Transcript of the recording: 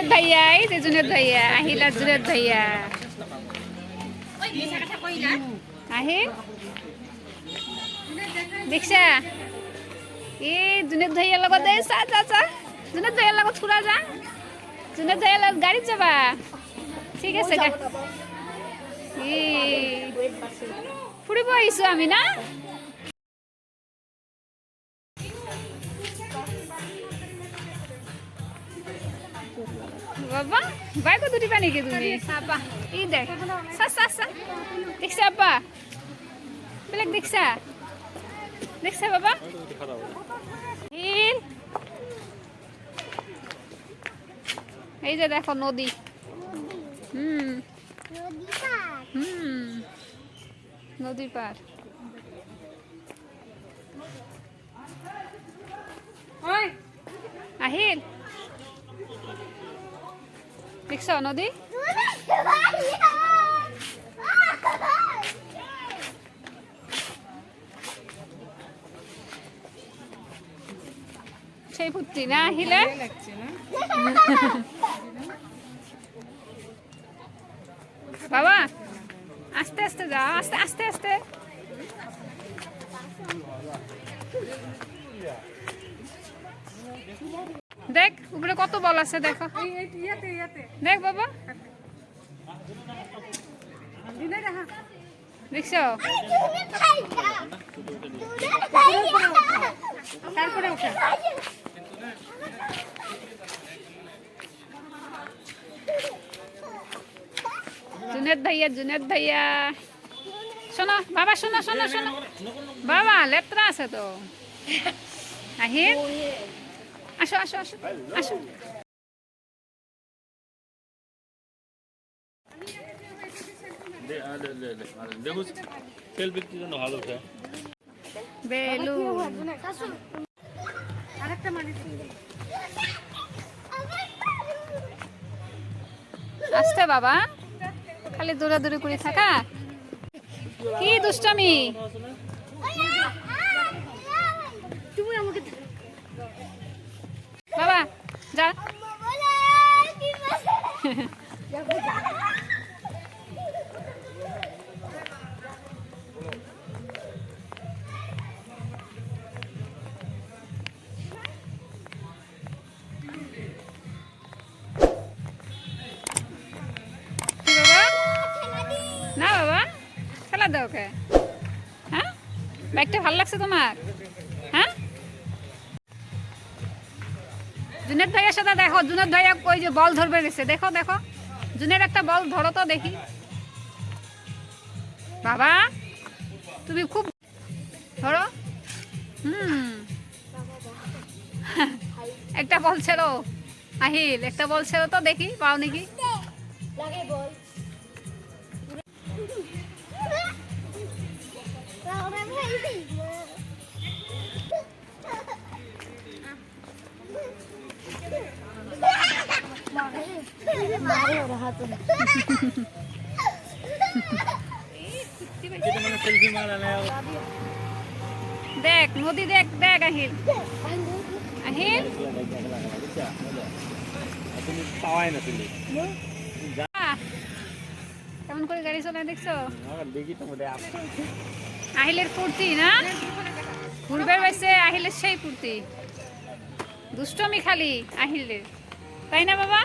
জুনেদ ভাইয়া, এই যে জুনেদ ভাইয়া, আহিল আর জুনেদ ভাইয়া। আহিল দেখছা এই জুনেদ ভাইয়ার লগত চা চা চা, জুনেদ ভাইয়ার লগত ফুৰা যা, জুনেদ ভাইয়ার লগত গাড়ীত যাবা, ঠিক আছে। ফুৰিব আহিছো আমি না। বাবা বাইকও দুটিবা নেকি তুমি? আপা এই দেখ দেখছা আপা, বেলেগ দেখছা, দেখছা বাবা। এই যে দেখো নদী, নদীর পার। আহিল দেখছ নদী? সেই ফুর্তি না আহিলে? বাবা আস্তে আস্তে যা, আস্তে আস্তে আস্তে। দেখ উপরে কত বল আছে, দেখো দেখ বাবা, দেখছো? জুনেদ ভাইয়া, জুনেদ ভাইয়া শোনো বাবা, শোনো শোনো শোনো বাবা, লেত্রা আছে তো। আহিল আসো আসো আসো আসো। আসতে বাবা, খালি দৌড়াদৌড়ি করে থাকা, কি দুষ্টামি। বাবা যা। না বাবা খেলা দাও ওকে। হ্যাঁ ব্যাগটা ভালো লাগছে তোমার? হ্যাঁ জুনেদ ভাইয়ের সাথে দেখো, জুনেদ ভাইয়া ওই যে বল ধরবে গেছে, দেখো দেখো জুনের একটা বল ধরো তো দেখি। বাবা তুমি খুব ধরো। একটা বল ছেড়ো আহিল, একটা বল ছেড়ো তো দেখি পাও নাকি। দেখ নদী, দেখ দেখ আহিল, আহিল কেমন করে গাড়ি চলায় দেখছো? আহিলের ফুর্তি না, ঘুরবে পাইছে আহিলের সেই ফুর্তি, দুষ্টমি খালি আহিলের, তাই না বাবা?